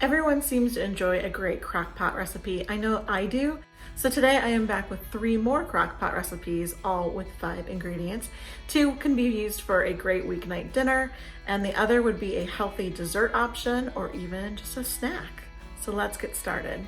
Everyone seems to enjoy a great crockpot recipe. I know I do. So today I am back with 3 more crockpot recipes, all with 5 ingredients. 2 can be used for a great weeknight dinner, and the other would be a healthy dessert option or even just a snack. So let's get started.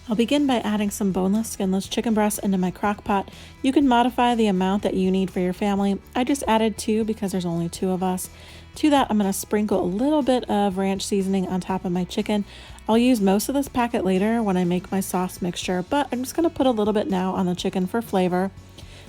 I'll begin by adding some boneless, skinless chicken breasts into my crock pot. You can modify the amount that you need for your family. I just added 2 because there's only 2 of us. To that, I'm going to sprinkle a little bit of ranch seasoning on top of my chicken. I'll use most of this packet later when I make my sauce mixture, but I'm just going to put a little bit now on the chicken for flavor.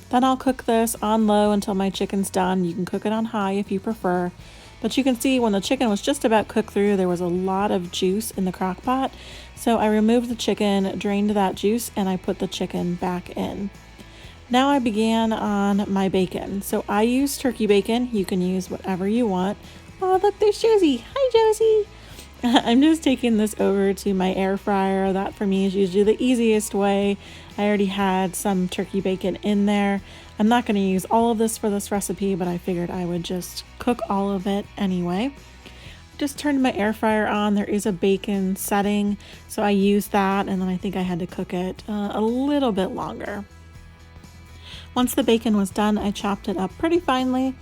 Then I'll cook this on low until my chicken's done. You can cook it on high if you prefer. But you can see when the chicken was just about cooked through, there was a lot of juice in the crock pot. So I removed the chicken, drained that juice, and I put the chicken back in. Now I began on my bacon. So I use turkey bacon. You can use whatever you want. Oh, look, there's Josie. Hi, Josie. I'm just taking this over to my air fryer. That for me is usually the easiest way. I already had some turkey bacon in there. I'm not going to use all of this for this recipe, but I figured I would just cook all of it anyway. Just turned my air fryer on. There is a bacon setting, so I used that, and then I think I had to cook it a little bit longer. Once the bacon was done, I chopped it up pretty finely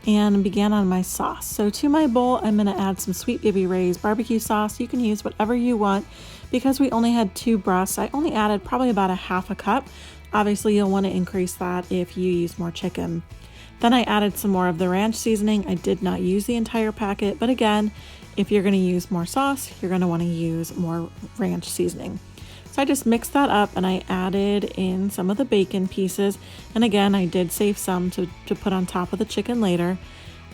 and began on my sauce. So to my bowl, I'm going to add some Sweet Baby Ray's barbecue sauce. You can use whatever you want. Because we only had 2 breasts, I only added probably about a half a cup. Obviously, you'll want to increase that if you use more chicken. Then I added some more of the ranch seasoning. I did not use the entire packet, but again, if you're going to use more sauce, you're going to want to use more ranch seasoning. So I just mixed that up and I added in some of the bacon pieces. And again, I did save some to put on top of the chicken later.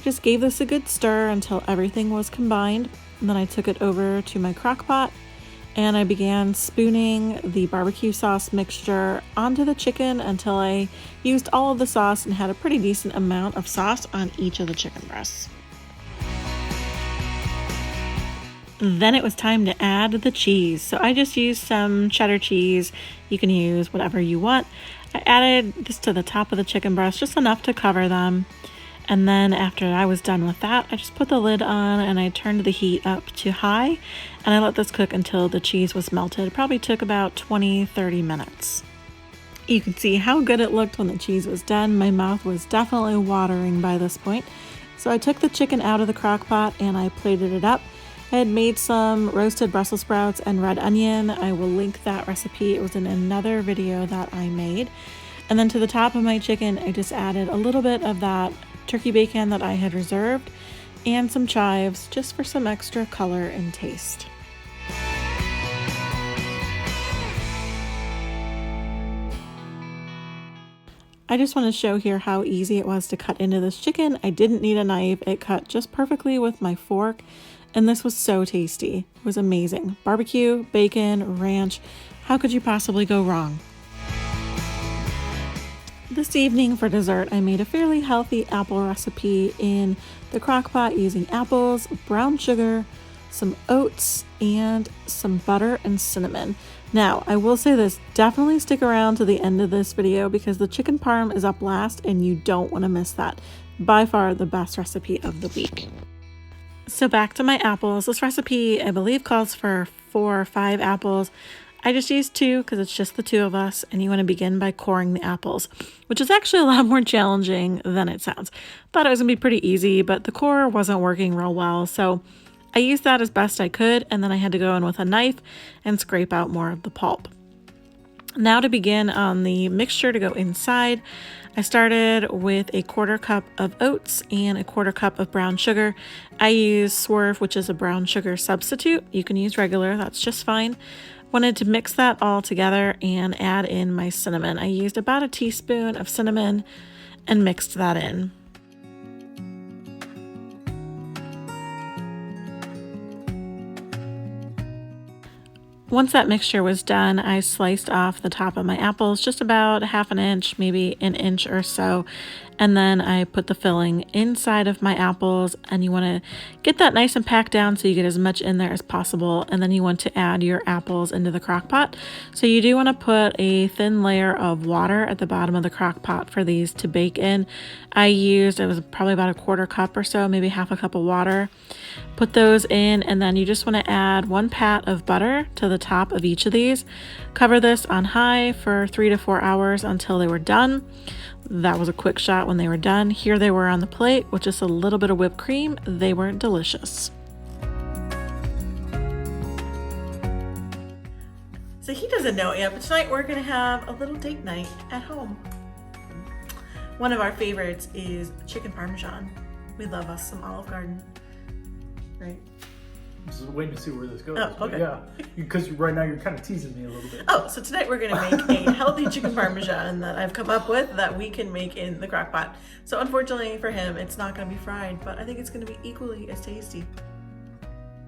Just gave this a good stir until everything was combined. And then I took it over to my crock pot and I began spooning the barbecue sauce mixture onto the chicken until I used all of the sauce and had a pretty decent amount of sauce on each of the chicken breasts. Then it was time to add the cheese. So I just used some cheddar cheese. You can use whatever you want. I added this to the top of the chicken breast, just enough to cover them. And then after I was done with that, I just put the lid on and I turned the heat up to high and I let this cook until the cheese was melted. It probably took about 20-30 minutes. You can see how good it looked when the cheese was done. My mouth was definitely watering by this point. So I took the chicken out of the crock pot and I plated it up. I had made some roasted Brussels sprouts and red onion. I will link that recipe. It was in another video that I made. And then to the top of my chicken, I just added a little bit of that turkey bacon that I had reserved and some chives just for some extra color and taste. I just want to show here how easy it was to cut into this chicken. I didn't need a knife. It cut just perfectly with my fork. And this was so tasty. It was amazing. Barbecue, bacon, ranch. How could you possibly go wrong? This evening for dessert, I made a fairly healthy apple recipe in the crock pot using apples, brown sugar, some oats, and some butter and cinnamon. Now, I will say this, definitely stick around to the end of this video because the chicken parm is up last and you don't want to miss that. By far the best recipe of the week. So back to my apples. This recipe, I believe, calls for 4 or 5 apples. I just used 2 because it's just the 2 of us, and you want to begin by coring the apples, which is actually a lot more challenging than it sounds. Thought it was going to be pretty easy, but the core wasn't working real well, so I used that as best I could, and then I had to go in with a knife and scrape out more of the pulp. Now to begin on the mixture to go inside, I started with a 1/4 cup of oats and a 1/4 cup of brown sugar. I use Swerve, which is a brown sugar substitute. You can use regular, that's just fine. Wanted to mix that all together and add in my cinnamon. I used about a teaspoon of cinnamon and mixed that in. Once that mixture was done, I sliced off the top of my apples just about 1/2 inch, maybe an inch or so, And then I put the filling inside of my apples, and you want to get that nice and packed down so you get as much in there as possible. And then you want to add your apples into the crock pot. So you do want to put a thin layer of water at the bottom of the crock pot for these to bake in. It was probably about 1/4 cup or so, maybe 1/2 cup of water. Put those in, and then you just want to add 1 pat of butter to the top of each of these. Cover this on high for 3 to 4 hours until they were done. That was a quick shot when they were done. Here they were on the plate with just a little bit of whipped cream. They were delicious. So he doesn't know it yet, but tonight we're gonna have a little date night at home. One of our favorites is chicken parmesan. We love us some Olive Garden, right? Just waiting to see where this goes. Oh, okay. Yeah, because right now you're kind of teasing me a little bit. Oh, so tonight we're gonna make a healthy chicken parmesan that I've come up with that we can make in the crock pot. So unfortunately for him, it's not gonna be fried, but I think it's gonna be equally as tasty.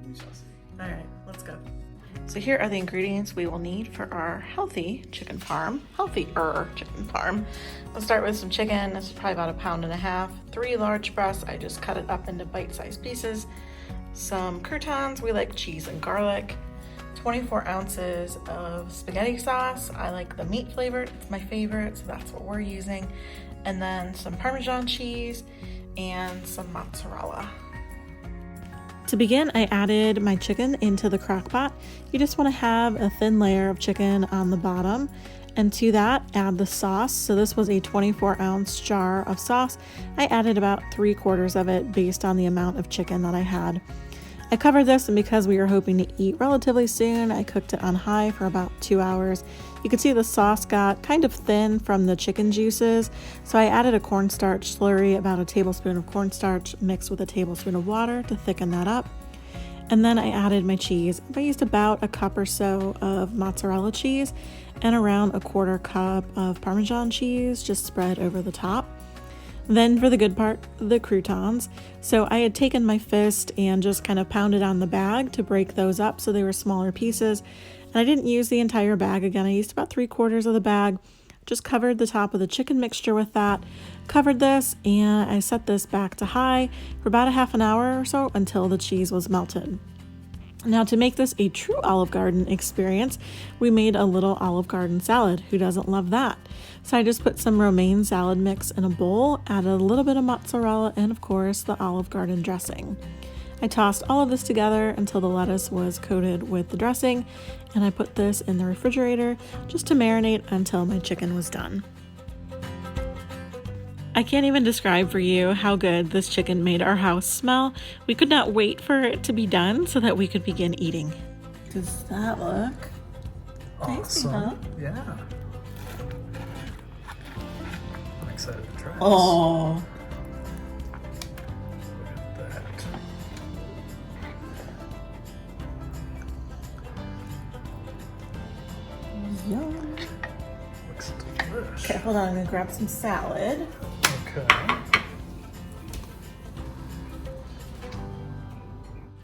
We shall see. All right, let's go. So here are the ingredients we will need for our healthier chicken parm. Let's start with some chicken. This is probably about 1.5 pounds. 3 large breasts. I just cut it up into bite-sized pieces. Some croutons. We like cheese and garlic. 24 ounces of spaghetti sauce. I like the meat flavored. It's my favorite, so that's what we're using. And then some Parmesan cheese and some mozzarella. To begin, I added my chicken into the crock pot. You just want to have a thin layer of chicken on the bottom, and to that add the sauce. So this was a 24-ounce jar of sauce. I added about 3/4 of it based on the amount of chicken that I had. I covered this, and because we were hoping to eat relatively soon, I cooked it on high for about 2 hours. You can see the sauce got kind of thin from the chicken juices, so I added a cornstarch slurry, about 1 tablespoon of cornstarch mixed with 1 tablespoon of water to thicken that up. And then I added my cheese. I used about 1 cup or so of mozzarella cheese and around 1/4 cup of Parmesan cheese just spread over the top. Then for the good part, the croutons. So I had taken my fist and just kind of pounded on the bag to break those up so they were smaller pieces. And I didn't use the entire bag again. I used about 3/4 of the bag. Just covered the top of the chicken mixture with that. Covered this, and I set this back to high for about 1/2 hour or so until the cheese was melted. Now, to make this a true Olive Garden experience, we made a little Olive Garden salad. Who doesn't love that? So I just put some romaine salad mix in a bowl, added a little bit of mozzarella, and of course the Olive Garden dressing. I tossed all of this together until the lettuce was coated with the dressing, and I put this in the refrigerator just to marinate until my chicken was done. I can't even describe for you how good this chicken made our house smell. We could not wait for it to be done so that we could begin eating. Does that look tasty, huh? Yeah. I'm excited to try this. Oh. Look at that. Yum. Looks delicious. Okay, hold on, I'm gonna grab some salad. Okay.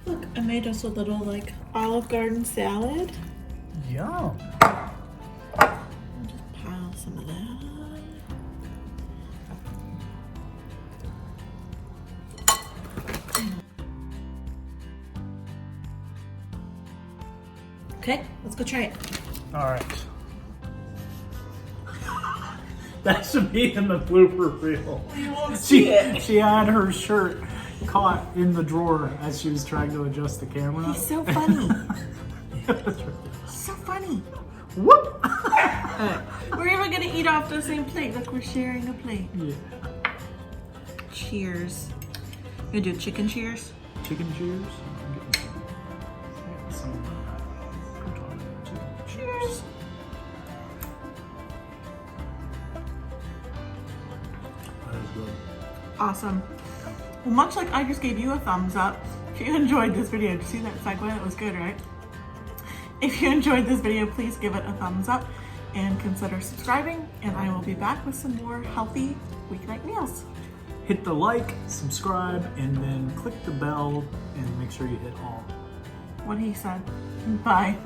Look, I made us a little like Olive Garden salad. Yum. I'll just pile some of that on. Okay, let's go try it. All right. That should be in the blooper reel. You won't see it. She had her shirt caught in the drawer as she was trying to adjust the camera. He's so funny. Yeah, that's right. He's so funny. Whoop! We're even gonna eat off the same plate. Look, we're sharing a plate. Yeah. Cheers. You gonna do chicken cheers? Chicken cheers. Some crouton too. Cheers. That is good. Awesome. Well, much like I just gave you a thumbs up, if you enjoyed this video, did you see that segue? That was good, right? If you enjoyed this video, please give it a thumbs up and consider subscribing, and I will be back with some more healthy weeknight meals. Hit the like, subscribe, and then click the bell and make sure you hit all. What he said. Bye.